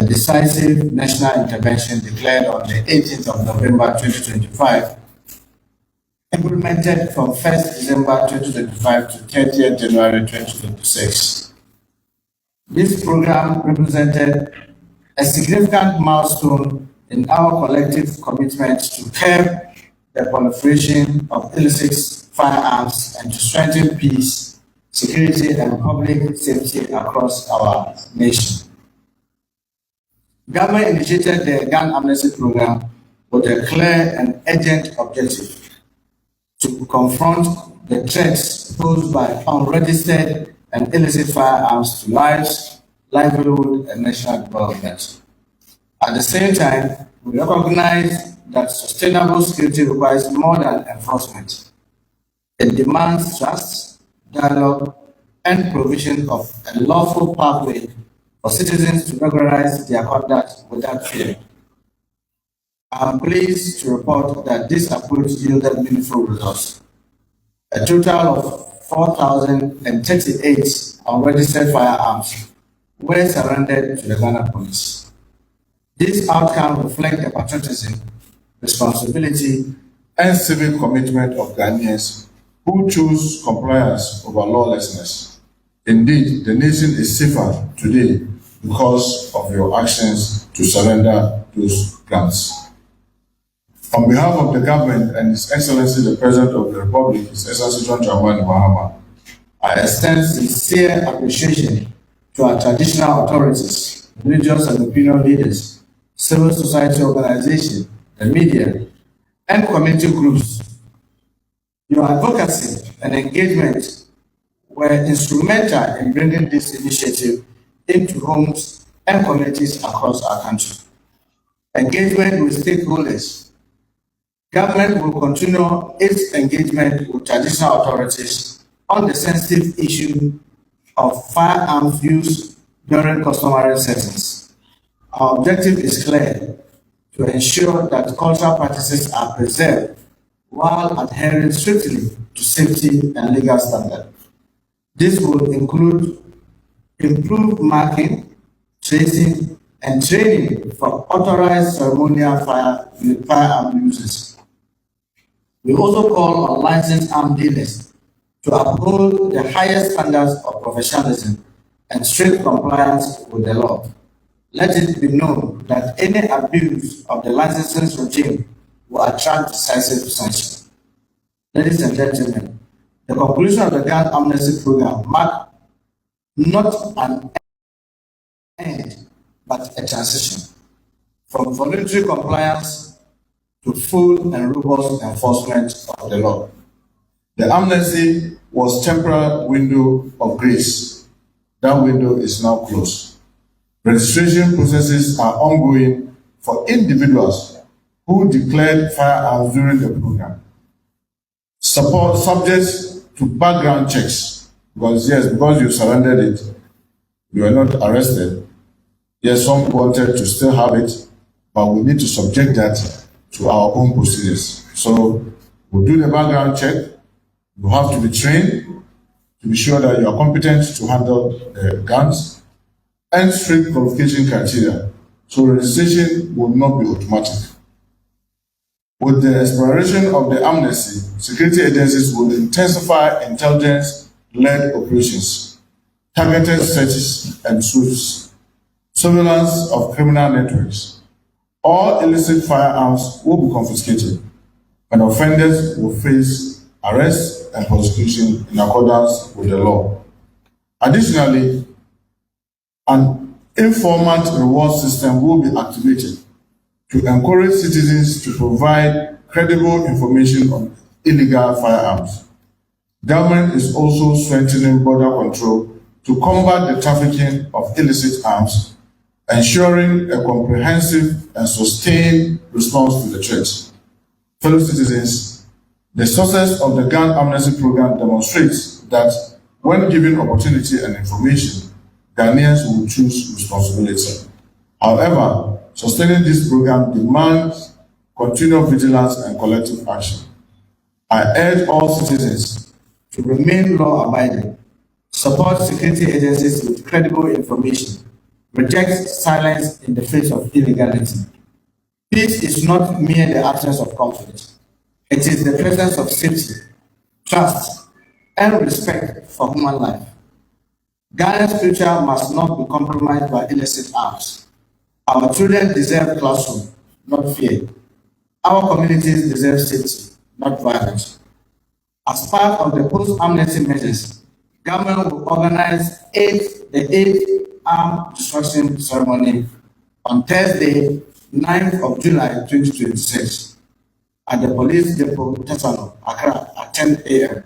decisive national intervention declared on the 18th of November 2025, implemented from 1st December 2025 to 30th January 2026. This program represented a significant milestone in our collective commitment to curb the proliferation of illicit firearms and to strengthen peace, security, and public safety across our nation. Government initiated the gun amnesty program with a clear and urgent objective to confront the threats posed by unregistered and illicit firearms to lives, livelihood, and national development. At the same time, we recognize that sustainable security requires more than enforcement. It demands trust, dialogue, and provision of a lawful pathway for citizens to regularize their conduct without fear. I am pleased to report that this approach yielded meaningful results. A total of 4,038 unregistered firearms were surrendered to the Ghana Police. This outcome reflects the patriotism, responsibility, and civic commitment of Ghanaians who choose compliance over lawlessness. Indeed, the nation is safer today because of your actions to surrender those guns. On behalf of the government and His Excellency the President of the Republic, His Excellency John Dramani Mahama, I extend sincere appreciation to our traditional authorities, religious and opinion leaders, civil society organizations, the media, and community groups. Your advocacy and engagement were instrumental in bringing this initiative into homes and communities across our country. Engagement with stakeholders. Government will continue its engagement with traditional authorities on the sensitive issue of firearms use during customary settings. Our objective is clear: to ensure that cultural practices are preserved while adhering strictly to safety and legal standards. This will include improved marking, tracing, and training for authorized ceremonial firearm users. We also call on licensed arms dealers to uphold the highest standards of professionalism and strict compliance with the law. Let it be known that any abuse of the licensing regime will attract decisive sanction. Ladies and gentlemen, the conclusion of the gun amnesty program marked not an end, but a transition from voluntary compliance to full and robust enforcement of the law. The amnesty was a temporary window of grace. That window is now closed. Registration processes are ongoing for individuals who declared firearms during the program. Subject to background checks, because you surrendered it, you are not arrested. Yes, some wanted to still have it, but we need to subject that to our own procedures. So we'll do the background check. You have to be trained to be sure that you are competent to handle the guns, and strict qualification criteria. So registration will not be automatic. With the expiration of the amnesty, security agencies will intensify intelligence-led operations, targeted searches and sweeps, surveillance of criminal networks. All illicit firearms will be confiscated, and offenders will face arrest and prosecution in accordance with the law. Additionally, an informant reward system will be activated to encourage citizens to provide credible information on illegal firearms. Government is also strengthening border control to combat the trafficking of illicit arms, ensuring a comprehensive and sustained response to the threat. Fellow citizens, the success of the gun amnesty program demonstrates that when given opportunity and information, Ghanaians will choose responsibility. However, sustaining this program demands continued vigilance and collective action. I urge all citizens to remain law-abiding, support security agencies with credible information, rejects silence in the face of illegality. Peace is not mere the absence of conflict. It is the presence of safety, trust, and respect for human life. Ghana's future must not be compromised by illicit arms. Our children deserve classroom, not fear. Our communities deserve safety, not violence. As part of the post-amnesty measures, government will organize the eighth armed destruction ceremony on Thursday, 9th of July 2026 at the police depot Tesano, Accra at 10 a.m.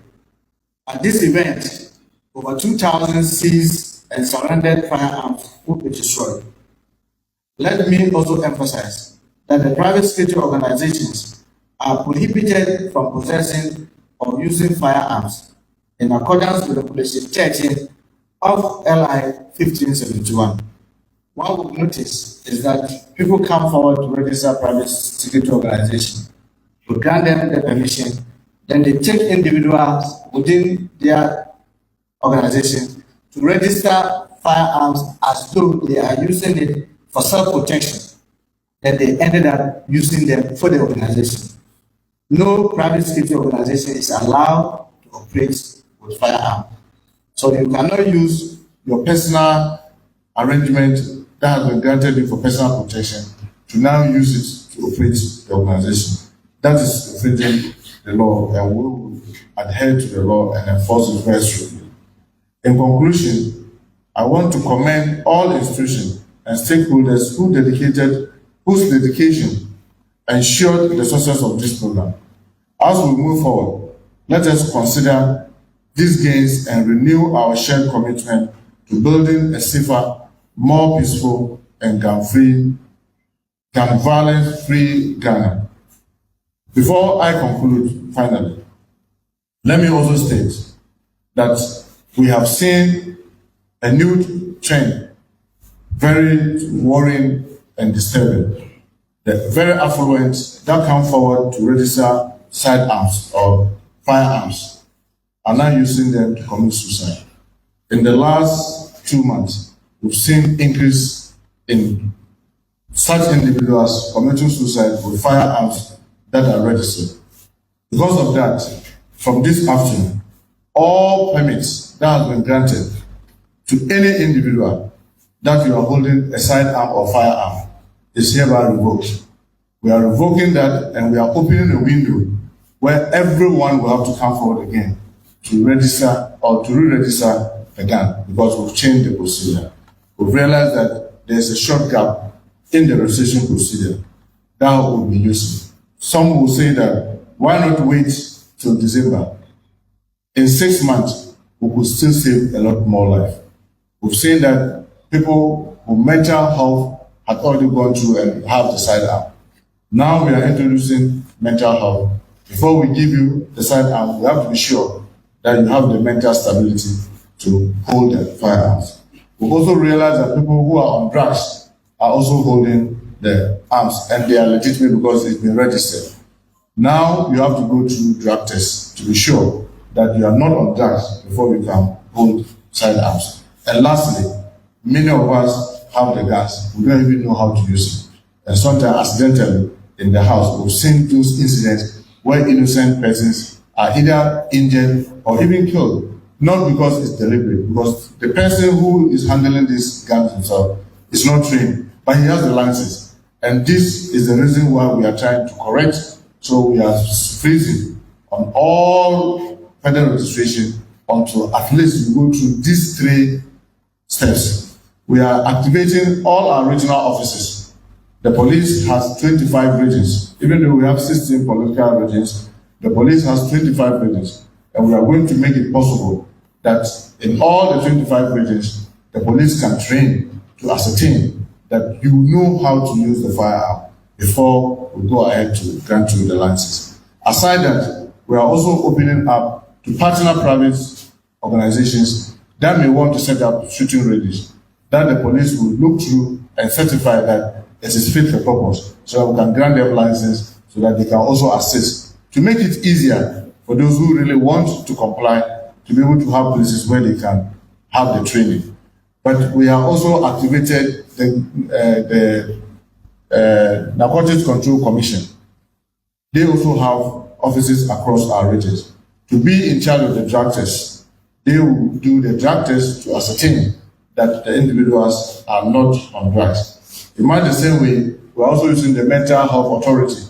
At this event, over 2,000 seized and surrendered firearms will be destroyed. Let me also emphasize that the private security organizations are prohibited from possessing or using firearms in accordance with the Policy 13 of LI 1571. What we notice is that people come forward to register private security organizations. We grant them the permission, then they take individuals within their organization to register firearms as though they are using it for self-protection, then they ended up using them for the organization. No private security organization is allowed to operate with firearms. So you cannot use your personal arrangement that has been granted you for personal protection to now use it to operate the organization. That is infringing the law, and we will adhere to the law and enforce it very strictly. In conclusion, I want to commend all institutions and stakeholders whose dedication ensured the success of this program. As we move forward, let us consider these gains and renew our shared commitment to building a safer, more peaceful, and gun violence-free Ghana. Before I conclude, finally, let me also state that we have seen a new trend, very worrying and disturbing. The very affluent that come forward to register sidearms or firearms are now using them to commit suicide. In the last 2 months, we've seen increase in such individuals committing suicide with firearms that are registered. Because of that, from this afternoon, all permits that have been granted to any individual that you are holding a sidearm or firearm is hereby revoked. We are revoking that, and we are opening a window where everyone will have to come forward again to register or to re-register the gun, because we've changed the procedure. We've realized that there's a short gap in the registration procedure that will be useful. Some will say that why not wait till December? In 6 months, we could still save a lot more life. We've seen that people with mental health had already gone through and have the sidearm. Now we are introducing mental health. Before we give you the sidearm, we have to be sure that you have the mental stability to hold the firearms. We also realize that people who are on drugs are also holding the arms, and they are legitimate because it's been registered. Now you have to go through drug tests to be sure that you are not on drugs before you can hold sidearms. And lastly, many of us have the guns. We don't even know how to use it. And sometimes accidentally in the house, we've seen those incidents where innocent persons are either injured or even killed, not because it's deliberate, because the person who is handling these guns himself is not trained, but he has the license. And this is the reason why we are trying to correct. So we are freezing on all federal registration until at least we go through these 3 steps. We are activating all our regional offices. The police has 25 regions. Even though we have 16 political regions, the police has 25 regions. And we are going to make it possible that in all the 25 regions, the police can train to ascertain that you know how to use the firearm before we go ahead to grant you the license. Aside that, we are also opening up to partner private organizations that may want to set up shooting ranges, that the police will look through and certify that it is fit for purpose, so that we can grant them license, so that they can also assist to make it easier for those who really want to comply to be able to have places where they can have the training. But we have also activated the Narcotics Control Commission. They also have offices across our regions. To be in charge of the drug tests, they will do the drug tests to ascertain that the individuals are not on drugs. In much the same way, we're also using the Mental Health Authority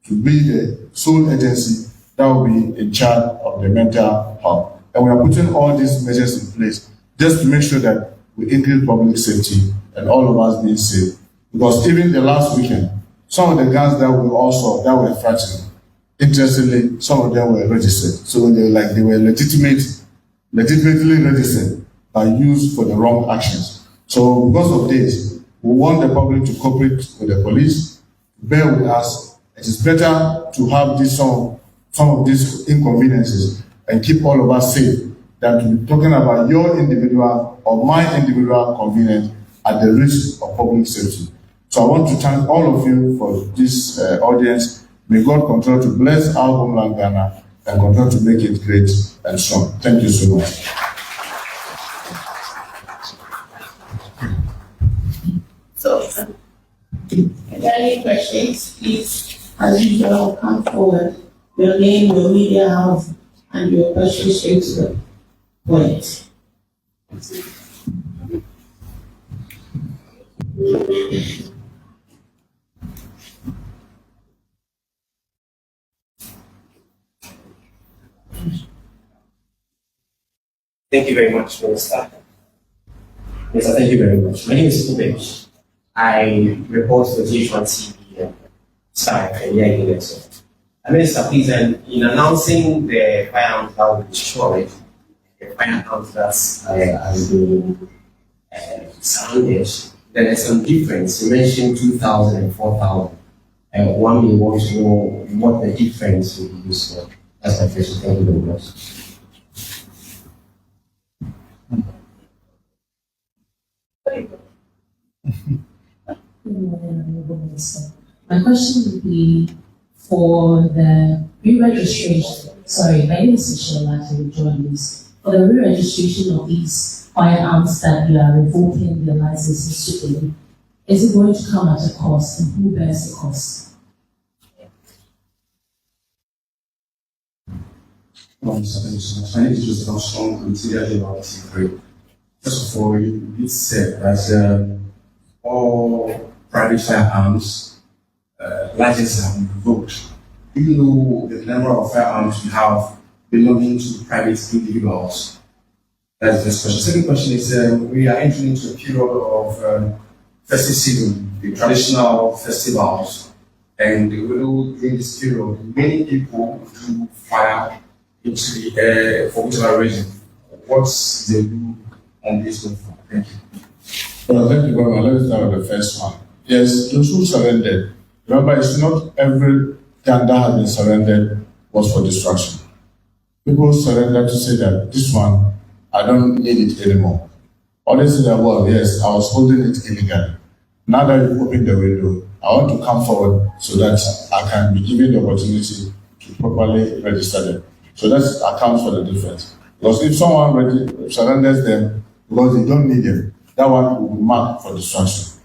to be the sole agency that will be in charge of the mental health. And we are putting all these measures in place just to make sure that we increase public safety and all of us being safe. Because even the last weekend, some of the guns that we all saw that were frightening, interestingly, some of them were registered. So they were legitimately registered, but used for the wrong actions. So because of this, we want the public to cooperate with the police, bear with us. It is better to have some of these inconveniences and keep all of us safe than to be talking about your individual or my individual convenience at the risk of public safety. So I want to thank all of you for this audience. May God continue to bless our homeland Ghana and continue to make it great and strong. Thank you so much. So, if there are any questions, please, as usual, come forward. Your name, your media house, and your question straight to the point. Thank you very much, Minister. Minister, thank you very much. My name is Kubej. I report for GH1 TV and Star and Yagi. Minister, please, in announcing the firearms that will be destroyed, the firearms that are being surrounded, there is some difference. You mentioned 2,000 and 4,000. One may want to know what the difference will be used for. That's my question. Thank you very much. My question would be for the re-registration. Sorry, my name is Michelle to join this. For the re-registration of these firearms that you are revoking the licenses today, is it going to come at a cost, and who bears the cost? My name is Joseph Armstrong. I'm Senior General Secretary. First of all, it said that all private firearms licenses have been revoked. Do you know the number of firearms you have belonging to private individuals? That's the first question. Second question is we are entering into a period of festive season, the traditional festivals, and we know during this period many people do fire into the air for whichever reason. What's the view on this one? Thank you. Well, thank you very much. Let's start with the first one. Yes, those who surrendered. Remember, it's not every gun that has been surrendered was for destruction. People surrender to say that this one, I don't need it anymore. Or they say that, well, yes, I was holding it illegally. Now that you've opened the window, I want to come forward so that I can be given the opportunity to properly register them. So that accounts for the difference. Because if someone surrenders them because they don't need them, that one will be marked for destruction.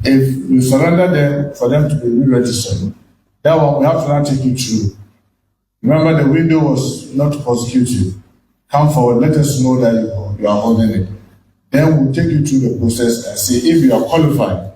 If you surrender them for them to be re-registered, that one we have to now take you through. Remember, the window was not to prosecute you. Come forward, let us know that you are holding it. Then we'll take you through the process and see if you are qualified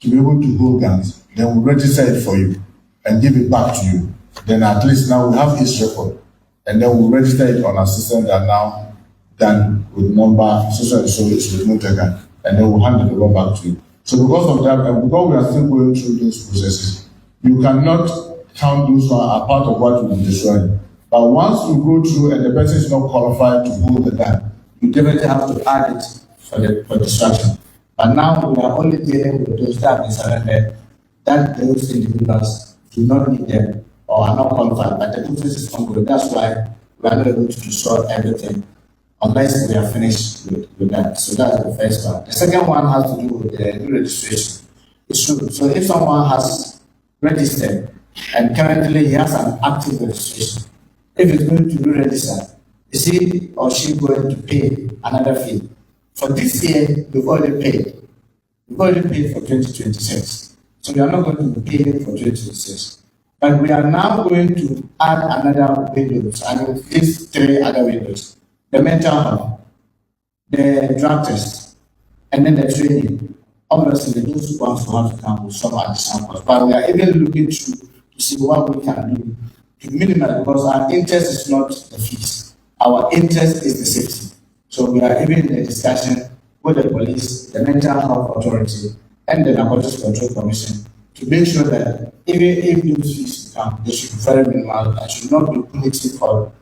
to be able to hold guns. Then we'll register it for you and give it back to you. Then at least now we have its record. And then we'll register it on our system that now done with number, so and so is with Muntaka, and then we'll hand it over back to you. So because of that, and because we are still going through those processes, you cannot count those one as part of what will be destroyed. But once you go through and the person is not qualified to hold the gun, you definitely have to add it for destruction. But now we are only dealing with those that have been surrendered, that those individuals do not need them or are not qualified, but the process is ongoing. That's why we are not able to destroy everything unless we are finished with that. So that's the first one. The second one has to do with the registration. It's true. So if someone has registered and currently he has an active registration, if he's going to re-register, is he or she going to pay another fee For this year, we've already paid. We've already paid for 2026. So we are not going to be paying for 2026. But we are now going to add another windows, and these 3 other windows. The mental health, the drug test, and then the training. Obviously, those ones will have to come with some additional cost. But we are even looking to see what we can do to minimize, because our interest is not the fees. Our interest is the safety. So we are even in a discussion with the police, the mental health authority, and the Narcotics Control Commission to make sure that even if those fees come, they should be very minimal and should not be punitive or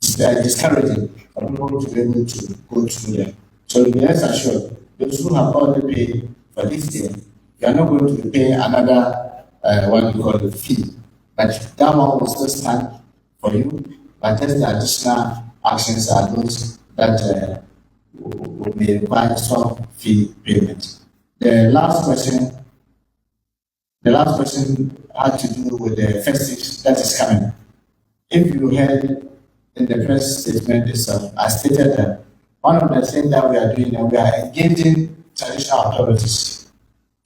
discouraging for people to be able to go through them. So be rest assured, those who have already paid for this year, you are not going to be paying another what we call the fee. But that one will still stand for you, but just the additional actions are those that will be required some fee payment. The last question had to do with the festive that is coming. If you heard in the press statement itself, I stated that one of the things that we are doing, and we are engaging traditional authorities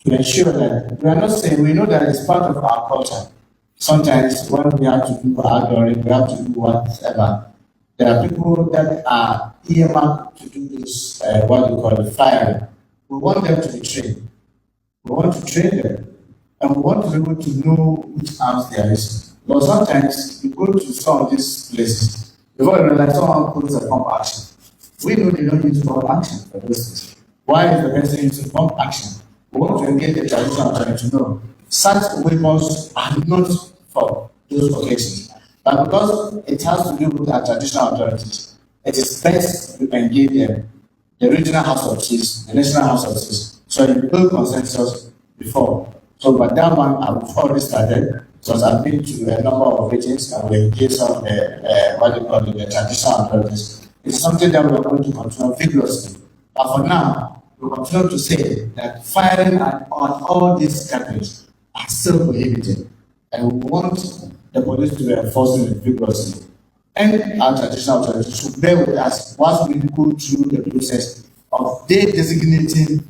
to ensure that we are not saying, we know that it's part of our culture. Sometimes when we have to do outdooring, we have to do whatever. There are people that are earmarked to do this, what we call the firing. We want them to be trained. We want to train them, and we want to be able to know which arms they are using. But sometimes you go to some of these places, before you realize someone puts a pump action. We know they don't use pump action for those things. Why is the person using pump action? We want to engage the traditional authority to know such weapons are not for those occasions. But because it has to do with our traditional authorities, it is best to engage them, the regional house of chiefs, the national house of chiefs, so you build consensus before. So, but that one I've already started, because I've been to a number of meetings and we engage some of the traditional authorities. It's something that we are going to continue vigorously. But for now, we continue to say that firing on all these countries are still prohibited. And we want the police to be enforcing it vigorously. And our traditional authorities should bear with us whilst we go through the process of they designating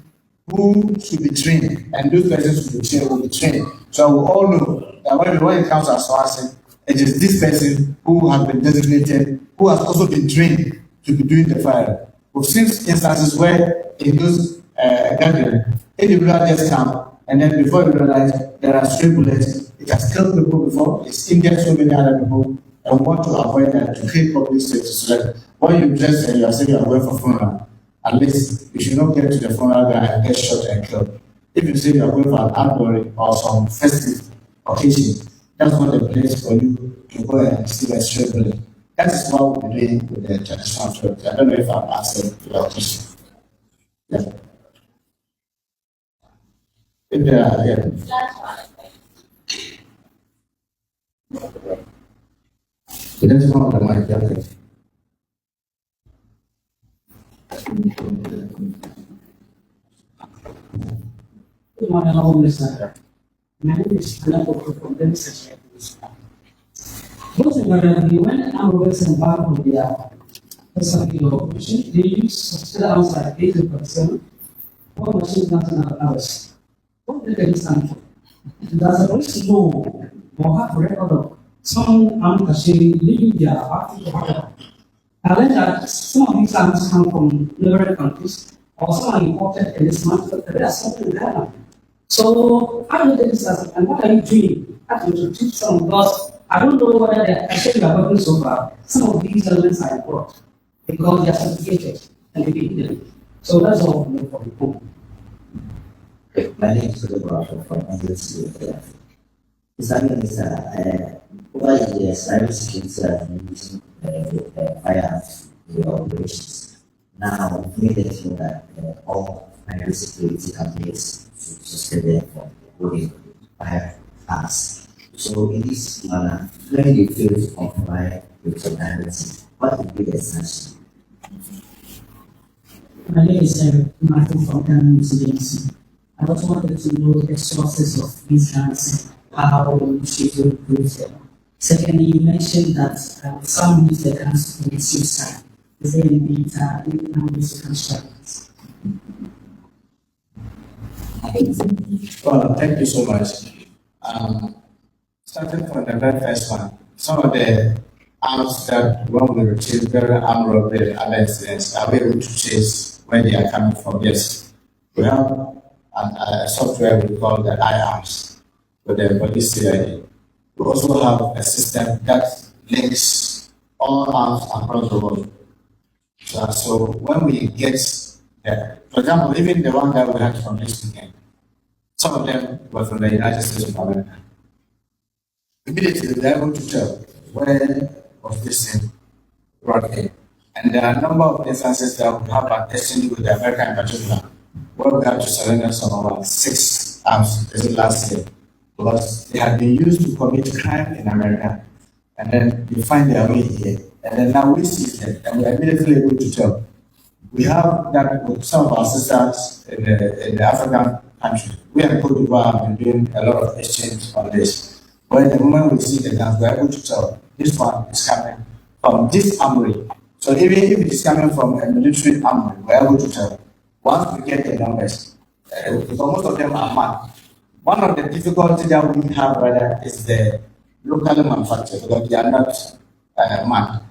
who should be trained, and those persons should be trained will be trained. So we all know that when it comes to sourcing, it is this person who has been designated, who has also been trained to be doing the fire. We've seen instances where in those gatherings, individuals just come, and then before you realize there are stray bullets, it has killed people before, it's injured so many other people, and we want to avoid that to create public safety so that when you just say you are saying you are going for funeral, at least you should not get to the funeral guy and get shot and killed. If you say you are going for an outdooring or some festive occasion, that's not the place for you to go and see a stray bullet. That is what we're doing with the traditional authority. I don't know if I'm answering your question. Yeah. If there are, yeah. So that's one of the mic, okay. Good morning, Honorable Minister. My name is Anako from the Research. Both of them, when our workers embark on their personal operation, they use subsidiary arms like 80%. What machines national hours? What did they stand for? Does the police know or have a record of some armed machine leaving their active work? I learned that some of these arms come from neighboring countries or some are imported in this month, but there are something in Ghana. So, how do you take this as, and what are you doing? How do you teach some of us? I don't know whether I said you are working so far. Some of these elements are important because they are certificated and they be hidden. So that's all for me for the book. My name is Photographer from NGC. Mr. Minister, over the years, cybersecurity has been using firearms in the operations. Now, we made it clear that all cybersecurity campaigns should suspend them from holding firearms. So, in this manner, when you fail to comply with the directive, what would be the sanction? My name is Martin from Ghana Agency. I also wanted to know the sources of these grants, how we should improve them. Secondly, you mentioned that some use the grants to reduce suicide. Is there any data in numbers you can share with us? Well, thank you so much. Starting from the very first one, some of the arms that when we retrieve very armed robbery and other incidents are we able to chase where they are coming from? Yes. We have a software we call the iArms with the body CIA. We also have a system that links all arms across the world. So when we get there, for example, even the one that we had from this weekend, some of them were from the United States of America. Immediately they are able to tell where was this thing brought in. And there are a number of instances that we have attested with the American in particular, where we have to surrender some of our 6 arms this last year, because they had been used to commit crime in America, and then they find their way here. And then now we see them, and we are immediately able to tell. We have that with some of our sisters in the African country. We and Cote d'Ivoire have been doing a lot of exchange on this. Where the moment we see the guns, we are able to tell this one is coming from this armory. So even if it is coming from a military armory, we are able to tell. Once we get the numbers, because most of them are manned. One of the difficulties that we have rather is the locally manufactured, because they are not manned.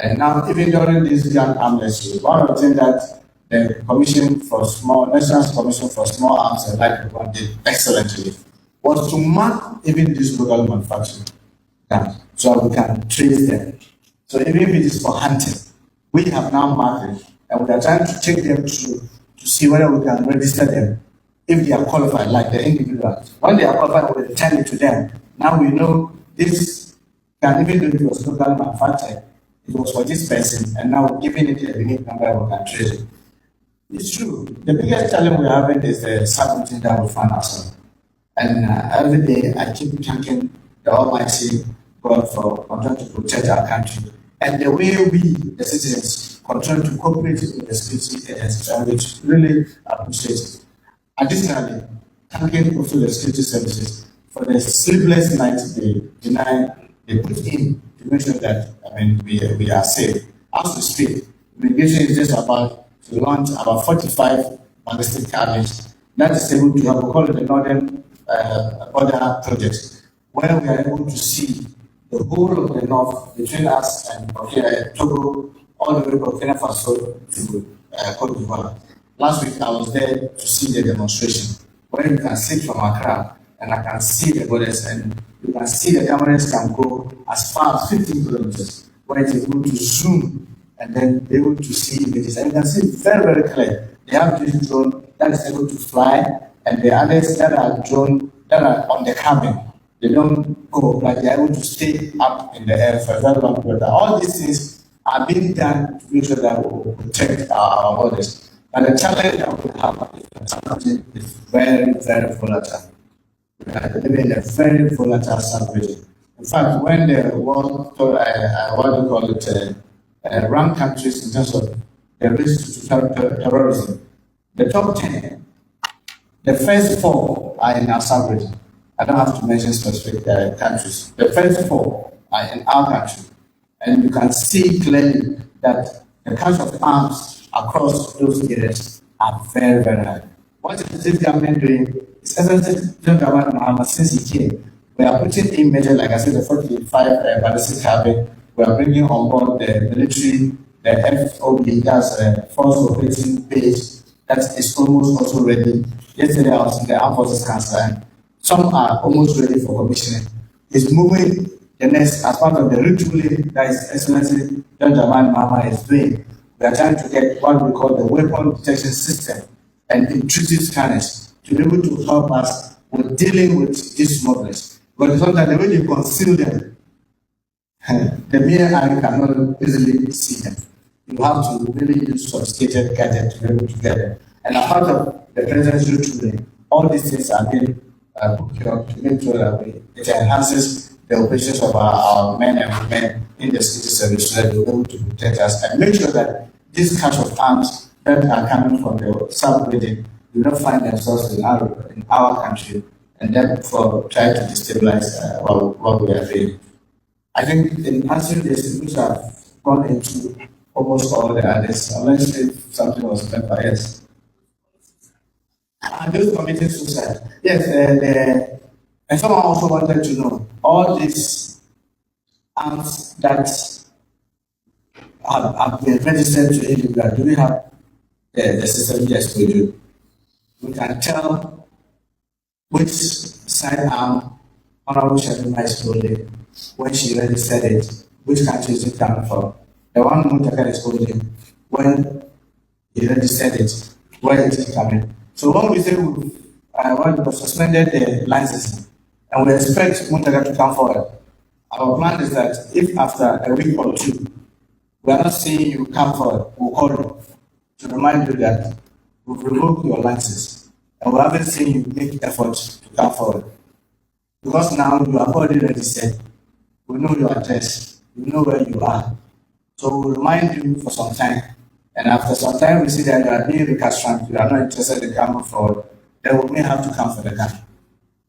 And now, even during this young amnesty, one of the things that the National Commission for Small Arms and Light Weapons did excellently was to mark even these local manufacturing guns so we can trace them. So even if it is for hunting, we have now marked it, and we are trying to take them to see whether we can register them if they are qualified, like the individuals. When they are qualified, we return it to them. Now we know this can, even though it was locally manufactured, it was for this person, and now giving it a unique number we can trace it. It's true. The biggest challenge we're having is the subroutine that we find ourselves. And every day I keep thanking the Almighty God for continuing to protect our country. And the way we, the citizens, continue to cooperate with the security agencies, and which really appreciate it. Additionally, thanking also the security services for the sleepless nights they put in to make sure that we are safe. As we speak, immigration is just about to launch about 45 ballistic targets. That is able to have, we call it the Northern Border Project, where we are able to see the whole of the north between us and Togo, all the way from Burkina Faso to Cote d'Ivoire. Last week I was there to see the demonstration, where you can sit from Accra and I can see the borders, and you can see the cameras can go as far as 15 kilometers, where it is able to zoom and then be able to see images. And you can see it very, very clear. They have this drone that is able to fly, and the others that are drone that are on the cabin. They don't go, but they are able to stay up in the air for a very long period. All these things are being done to make sure that we will protect our borders. But the challenge that we have is very, very volatile. We are living in a very volatile subregion. In fact, when the world, rank countries in terms of the risk to terrorism, the top 10, the first 4 are in our subregion. I don't have to mention specific countries. The first 4 are in our country. And you can see clearly that the cost of arms across those areas are very, very high. What is this government doing? It's essentially government Muhammad since he came. We are putting in measures, like I said, the 45 ballistic cabin. We are bringing on board the military, the FOB, that's a Force Operating Base, that is almost also ready. Yesterday I was in the Armed Forces Council, and some are almost ready for commissioning. It's moving the next as part of the retooling that His Excellency John Dramani Mahama is doing. We are trying to get what we call the weapon detection system and intrusive scanners to be able to help us with dealing with these smugglers. But sometimes the way you conceal them, the mere eye cannot easily see them. You have to really use sophisticated gadgets to be able to get them. And as part of the president's retooling, all these things are being procured to make sure that it enhances the operations of our men and women in the security service so that they're able to protect us and make sure that this cache of arms that are coming from the sub-region do not find themselves in our country and therefore try to destabilize what we are doing. I think in answering this, we have gone into almost all the others, unless if something was meant by us. And those committing suicide. Yes, and someone also wanted to know all these arms that have been registered to individuals. Do we have the system? Yes, we do. We can tell which sidearm Honorable Shabima is holding when she registered it, which country is it coming from. The one Muntaka is holding when he registered it, where it is coming. So when we say we suspended the license and we expect Muntaka to come forward, our plan is that if after a week or two we are not seeing you come forward, we'll call you to remind you that we've revoked your license and we haven't seen you make efforts to come forward. Because now you are already registered, we know your address, we know where you are. So we'll remind you for some time. And after some time, we see that you are being recalcitrant, you are not interested in coming forward, then we may have to come for the gun.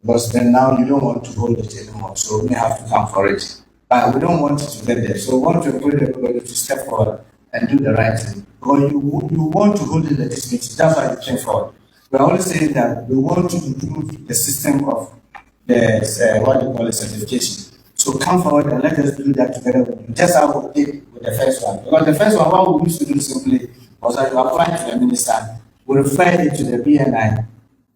Because then now you don't want to hold it anymore, so we may have to come for it. But we don't want it to get there. So we want to encourage everybody to step forward and do the right thing. Because you want to hold it legitimately, that's why you came forward. We're always saying that we want to improve the system of the, what you call it, certification. So come forward and let us do that together with you. Just how we did with the first one. Because the first one, what we used to do simply was that you apply to the minister, we refer it to the BNI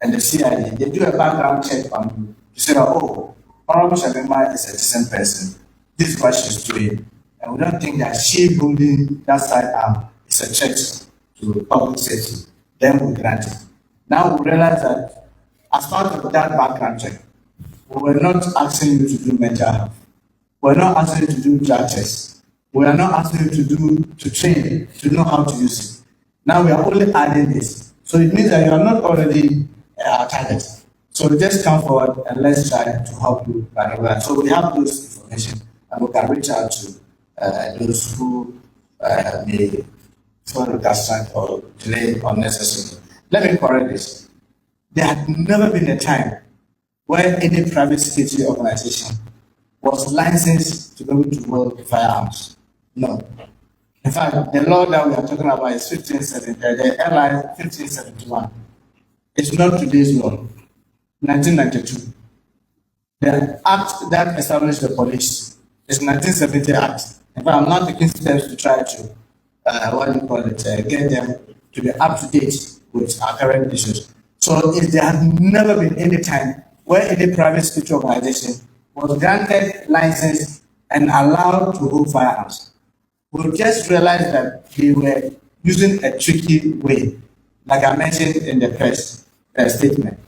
and the CID. They do a background check on you to say that, oh, Honorable Shabima is a decent person. This is what she's doing. And we don't think that she holding that sidearm is a threat to public safety. Then we grant it. Now we realize that as part of that background check, we were not asking you to do mental health. We're not asking you to do drug tests. We are not asking you to train, to know how to use it. Now we are only adding this. So it means that you are not already our target. So just come forward and let's try to help you. So we have those information and we can reach out to those who may feel recalcitrant or delay unnecessarily. Let me correct this. There had never been a time where any private security organization was licensed to be able to wield firearms. No. In fact, the law that we are talking about is 1570, the LI 1571. It's not today's law, 1992. The act that established the police is 1970 Act. In fact, I'm not taking steps to try to, get them to be up to date with our current issues. So if there has never been any time where any private security organization was granted license and allowed to hold firearms. We just realized that they were using a tricky way, like I mentioned in the press statement.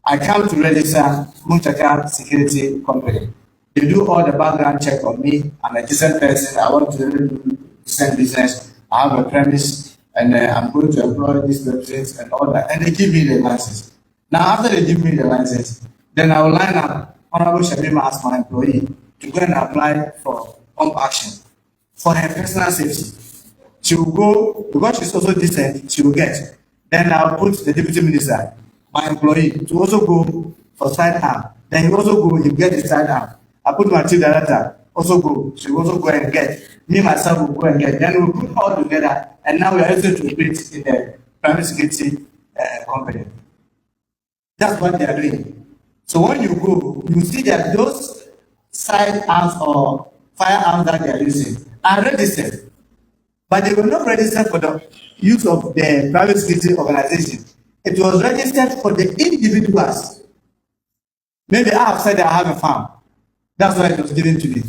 I come to register Muntaka Security Company. They do all the background check on me. I'm a decent person. I want to do decent business. I have a premise, and I'm going to employ these persons and all that. And they give me the license. Now, after they give me the license, then I will line up Honorable Shabima as my employee to go and apply for pump action for her personal safety. She will go, because she's also decent, she will get. Then I'll put the deputy minister, my employee, to also go for sidearm. Then he also go, he'll get the sidearm. I put my chief director, also go, she will also go and get. Me, myself will go and get. Then we'll put all together, and now we are able to operate in the private security company. That's what they are doing. So when you go, you see that those sidearms or firearms that they are using are registered, but they were not registered for the use of the private security organization. It was registered for the individuals. Maybe I have said that I have a farm. That's why it was given to me.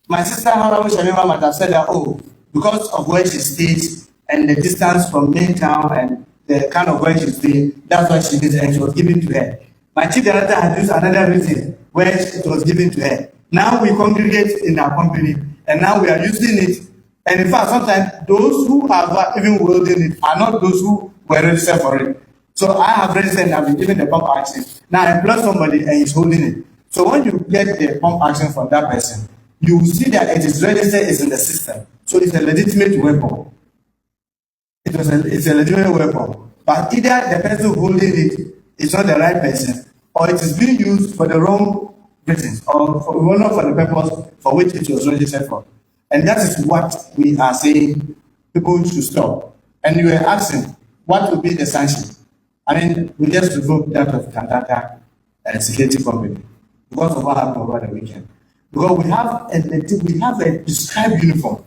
My sister, Honorable Shabima, might have said that, oh, because of where she stays and the distance from main town and the kind of work she's doing, that's why she did it and it was given to her. My chief director had used another reason where it was given to her. Now we congregate in our company and now we are using it. And in fact, sometimes those who are even wielding it are not those who were registered for it. So I have registered and I've been given the pump action. Now I employ somebody and he's holding it. So when you get the pump action from that person, you will see that it is registered, it's in the system. So it's a legitimate weapon. It's a legitimate weapon. But either the person holding it is not the right person, or it is being used for the wrong reasons, or not for the purpose for which it was registered for. And that is what we are saying people should stop. And you are asking, what will be the sanction? I mean, we just revoked that of Muntaka security company because of what happened over the weekend. Because we have a prescribed uniform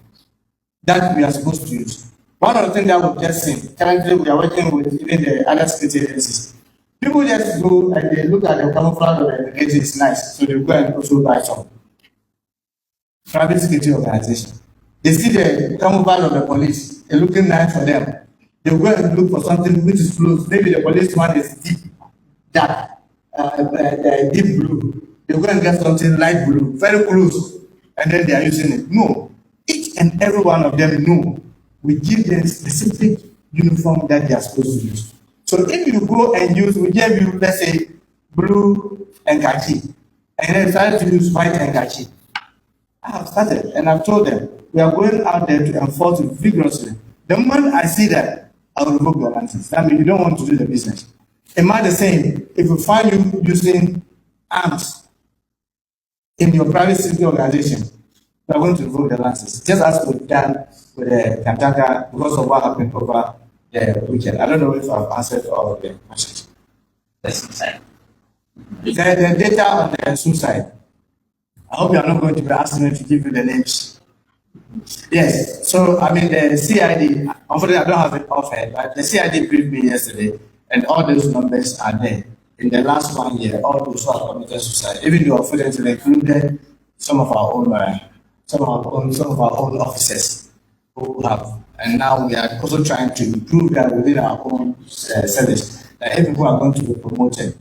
that we are supposed to use. One of the things that we've just seen, currently we are working with even the other security agencies. People just go and they look at the camouflage of the agency, it's nice, so they go and also buy some. Private security organization. They see the camouflage of the police, they're looking nice for them. They go and look for something which is close. Maybe the police one is deep, dark, deep blue. They go and get something light blue, very close, and then they are using it. No, each and every one of them know. We give them specific uniform that they are supposed to use. So if you go and use, we give you, let's say, blue and khaki, and then decide to use white and khaki. I have started and I've told them we are going out there to enforce it vigorously. The moment I see that, I will revoke your license. That means you don't want to do the business. Am I the same? If we find you using arms in your private security organization, we are going to revoke the license. Just as we've done with the Muntaka because of what happened over the weekend. I don't know if I've answered all of the questions. The suicide. The data on the suicide. I hope you are not going to be asking me to give you the names. Yes, so I mean the CID, unfortunately I don't have it offhand, but the CID briefed me yesterday and all those numbers are there. In the last 1 year, all those who have committed suicide, even though unfortunately included some of our own officers who have, and now we are also trying to improve that within our own service. That if people are going to be promoted,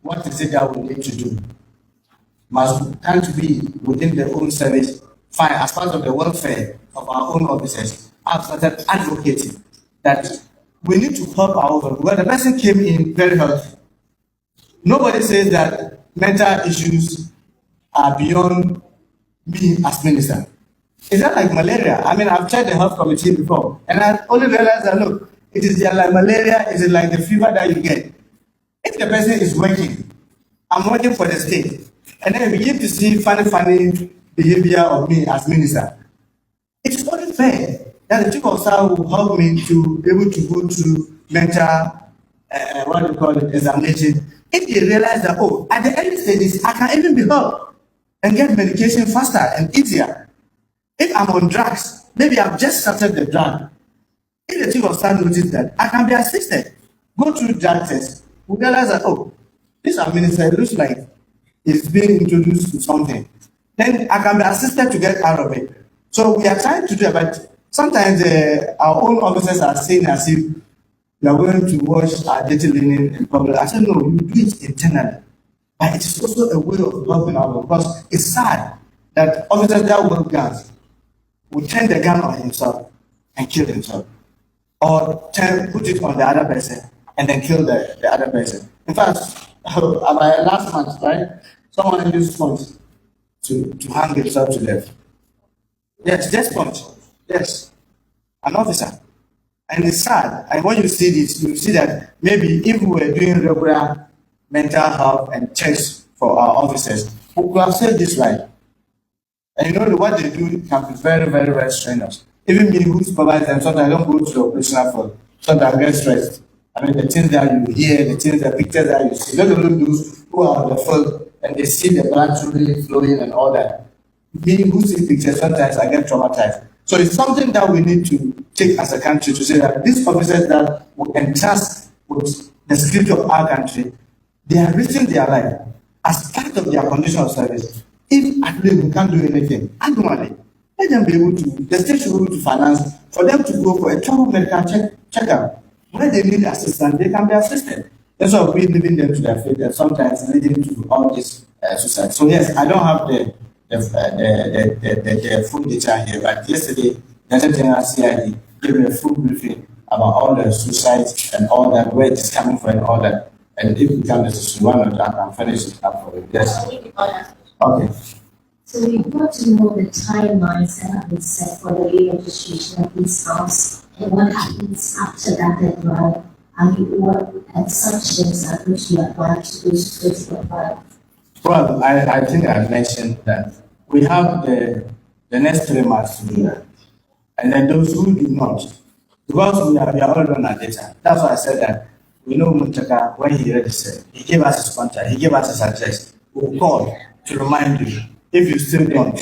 what is it that we need to do? Must can't be within their own service. Fine, as part of the welfare of our own officers, I've started advocating that we need to help our own. Well, the person came in very healthy. Nobody says that mental issues are beyond me as minister. Is that like malaria? I mean, I've checked the health committee before, and I only realized that look, it is like malaria, is it like the fever that you get? If the person is working, I'm working for the state, and then we begin to see funny behavior of me as minister. It's only fair that the chief of staff will help me to be able to go through mental, what do you call it, examination. If they realize that, oh, at the early stages, I can even be helped and get medication faster and easier. If I'm on drugs, maybe I've just started the drug. If the chief of staff notices that, I can be assisted. Go through drug tests. We realize that, oh, this minister looks like it's being introduced to something. Then I can be assisted to get out of it. So we are trying to do it, but sometimes our own officers are saying as if we are going to wash our dirty linen in public. I said, no, you do it internally. But it is also a way of helping out because it's sad that officers that work guns will turn the gun on himself and kill himself. Or put it on the other person and then kill the other person. In fact, last month, right, someone used sponge to hang himself to death. Yes, just sponge. Yes, an officer. And it's sad. And when you see this, you see that maybe if we were doing regular mental health and checks for our officers, we could have said this right. And you know what they do can be very, very, very strenuous. Even me who supervise them, sometimes I don't go to the operational field. Sometimes I get stressed. I mean, the things that you hear, the pictures that you see, those are those who are on the field and they see the blood really flowing and all that. Me who see pictures, sometimes I get traumatized. So it's something that we need to take as a country to say that these officers that we entrust with the security of our country, they are risking their life as part of their condition of service. If at least we can't do anything annually, let them be able to, the state should be able to finance for them to go for a thorough medical checkup. When they need assistance, they can be assisted. That's why we're leaving them to their fate and sometimes leading to all this suicide. So yes, I don't have the full data here, but yesterday, the General CID gave me a full briefing about all the suicides and all that, where it is coming from and all that. And if we can necessarily one of that, I can finish it up for you. Yes. Okay. So we want to know the timelines that have been set for the re-registration of these farms and what happens after that deadline. And what assumptions are going to be applied to those critical products? Well, I think I mentioned that we have the next 3 months to do that. And then those who do not, because we are all on our data. That's why I said that we know Muntaka, when he registered, he gave us his contact, he gave us his address. We'll call to remind you. If you still don't,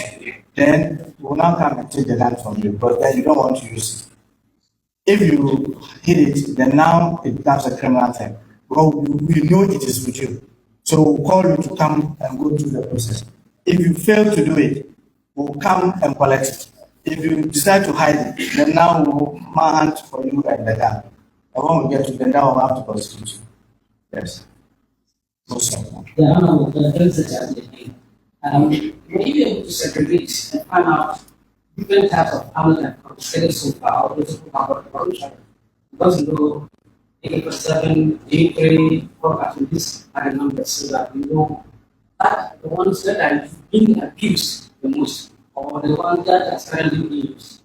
then we'll now come and take the land from you, but then you don't want to use it. If you hit it, then now it becomes a criminal thing. Well, we know it is with you. So we'll call you to come and go through the process. If you fail to do it, we'll come and collect it. If you decide to hide it, then now we'll manhunt for you and the gun. And when we get to the now we'll have to prosecute you. Yes. Yeah, I know, that's exactly the thing. Will you be able to segregate and find out different types of animals that confiscated so far, or those who have got corruption? Because you know, 8%, 83, 4%, these are the numbers, so that we know that the ones that are being abused the most, or the ones that are currently being used.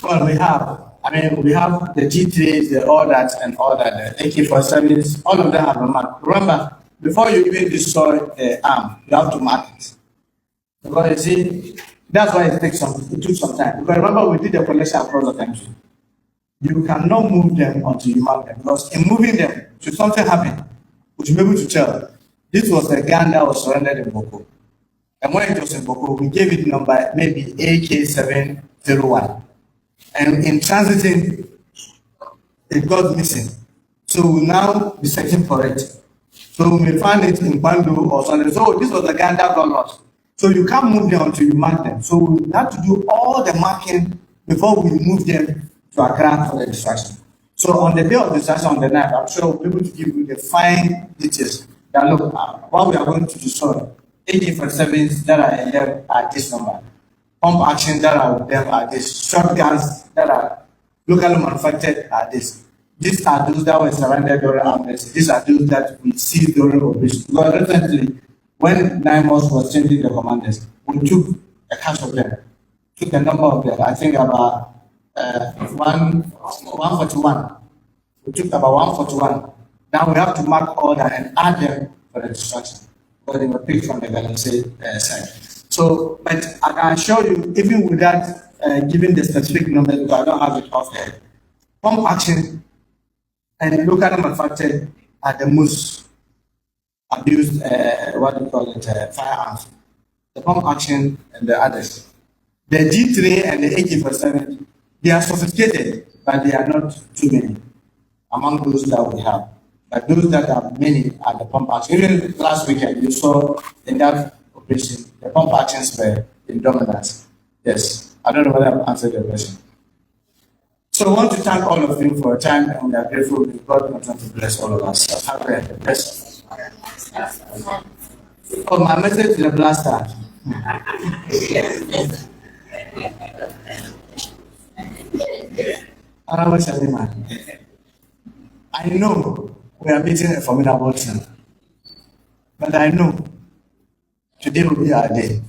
Well, we have the G3s, the all that, the AK-47s, all of them have a mark. Remember, before you even destroy the arm, you have to mark it. Because you see, that's why it took some time. Because remember, we did the collection across the country. You cannot move them until you mark them. Because in moving them, should something happen, we should be able to tell. This was the gun that was surrendered in Boko. And when it was in Boko, we gave it number maybe AK701. And in transiting, it got missing. So we'll now be searching for it. So we may find it in Bandu or something. So this was the gun that got lost. So you can't move them until you mark them. So we have to do all the marking before we move them to Accra for the destruction. So on the day of destruction on the night, I'm sure we'll be able to give you the fine details. That look, what we are going to destroy, AK-47s that are in them are this number. Pump actions that are with them are this. Shotguns that are locally manufactured are this. These are those that were surrendered during amnesty. These are those that we see during operation. Because recently, when 9 months was changing the commanders, we took a cache of them, took a number of them. I think about 141. We took about 141. Now we have to mark all that and add them for the destruction. Because they were picked from the Galaxy side. So, but I can assure you, even without giving the specific numbers, because I don't have it off there, pump action and local manufactured are the most abused, firearms. The pump action and the others. The G3 and the AK-47, they are sophisticated, but they are not too many among those that we have. But those that are many are the pump action. Even last weekend, you saw in that operation, the pump actions were in dominance. Yes, I don't know whether I've answered your question. So I want to thank all of you for your time, and we are grateful that God continue to bless all of us. Have a blessed. Oh, my message to the blaster. I know we are meeting a formidable team, but I know today will be our day.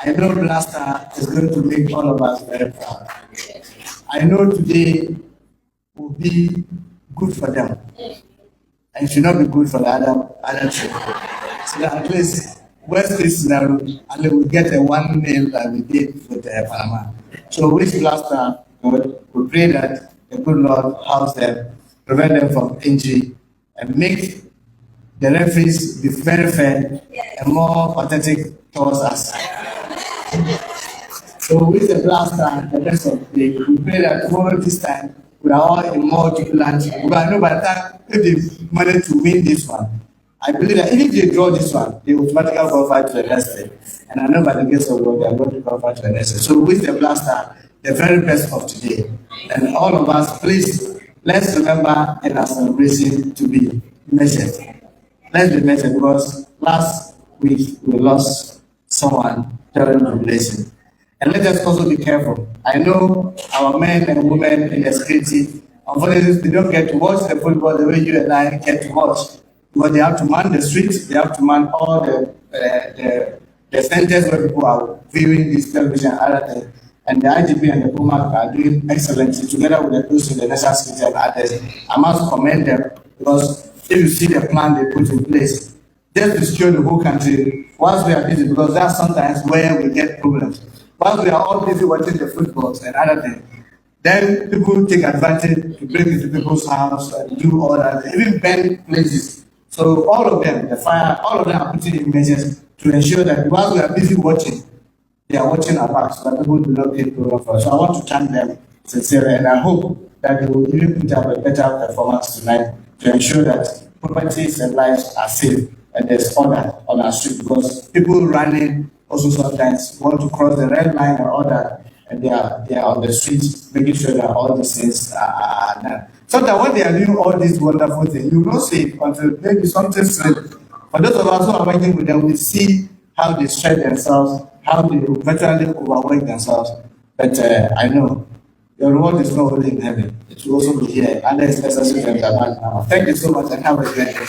I know Blaster is going to make all of us very proud. I know today will be good for them, and it should not be good for the other two. So that at least worst case scenario, and they will get a 1 nil that we did with Panama. So wish Blaster good. We pray that the good Lord helps them, prevent them from injury, and make the referees be very fair and more authentic towards us. So with the Blaster and the rest of the day, we pray that tomorrow this time we are all in more jubilant. Because I know by the time if they manage to win this one, I believe that even if they draw this one, they automatically qualify to the next day. And I know by the grace of God, they are going to qualify to the next day. So with the Blaster, the very best of today. And all of us, please, let's remember in our celebration to be measured. Let's be measured because last week we lost someone during the jubilation. And let us also be careful. I know our men and women in the security, unfortunately, they don't get to watch the football the way you and I get to watch. Because they have to man the streets, they have to man all the centers where people are viewing this television and other things. And the IGP and the POMAC are doing excellently together with the those in the national security and others. I must commend them because if you see the plan they put in place, just to secure the whole country, once we are busy, because that's sometimes where we get problems. Once we are all busy watching the footballs and other things, Then people take advantage to break into people's house and do all that, even burn places. So all of them, the fire, all of them are putting in measures to ensure that while we are busy watching, they are watching our backs so that people do not take program for us. So I want to thank them sincerely, and I hope that they will even put up a better performance tonight to ensure that properties and lives are safe and there's order on our street, because people running also sometimes want to cross the red line and all that, and they are on the streets making sure that all these things are done. Sometimes when they are doing all these wonderful things, you will not see it until maybe something slips. For those of us who are working with them, we see how they stretch themselves, how they virtually overwork themselves. But I know your reward is not only in heaven, it will also be here. And there's necessary. Thank you so much and have a great day.